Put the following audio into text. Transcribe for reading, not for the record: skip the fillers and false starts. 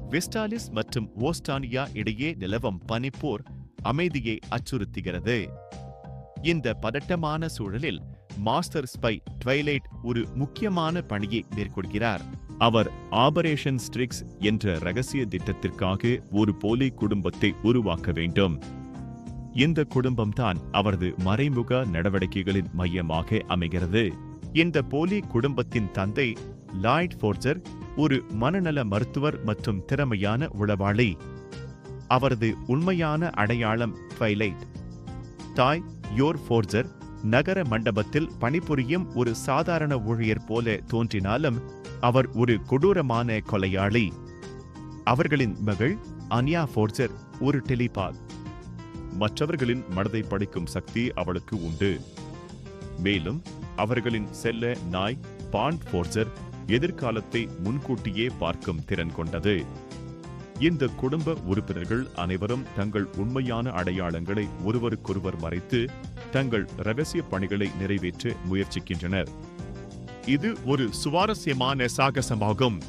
வெஸ்டாலிஸ் மற்றும் ஓஸ்டானியா இடையே நிலவும் பனிப்போர் அமைதியை அச்சுறுத்துகிறது. இந்த பதட்டமான சூழலில் மாஸ்டர் ஸ்பை ட்வைலைட் ஒரு முக்கியமான பணியை மேற்கொள்கிறார். அவர் ஆபரேஷன் ஸ்ட்ரிக்ஸ் என்ற ரகசிய திட்டத்திற்காக ஒரு போலி குடும்பத்தை உருவாக்க வேண்டும். இந்த குடும்பம்தான் அவரது மறைமுக நடவடிக்கைகளின் மையமாக அமைகிறது. இந்த போலி குடும்பத்தின் தந்தை லாய்ட் ஃபோர்ஜர் ஒரு மனநல மருத்துவர் மற்றும் திறமையான உளவாளி. அவரது உண்மையான அடையாளம் ட்வைலைட். தாய் யோர் ஃபோர்ஜர் நகர மண்டபத்தில் பணிபுரியும் ஒரு சாதாரண ஊழியர் போல தோன்றினாலும் அவர் ஒரு கொடூரமான கொலையாளி. அவர்களின் மகள் அன்யா ஃபோர்ஜர் ஒரு டெலிபாத். மற்றவர்களின் மனதை படிக்கும் சக்தி அவளுக்கு உண்டு. மேலும் அவர்களின் செல்ல நாய் பாண்ட் ஃபோர்ஜர் எதிர்காலத்தை முன்கூட்டியே பார்க்கும் திறன் கொண்டது. இந்த குடும்ப உறுப்பினர்கள் அனைவரும் தங்கள் உண்மையான அடையாளங்களை ஒருவருக்கொருவர் மறைத்து தங்கள் ரகசிய பணிகளை நிறைவேற்ற முயற்சிக்கின்றனர். இது ஒரு சுவாரஸ்யமான சாகசமாகும்.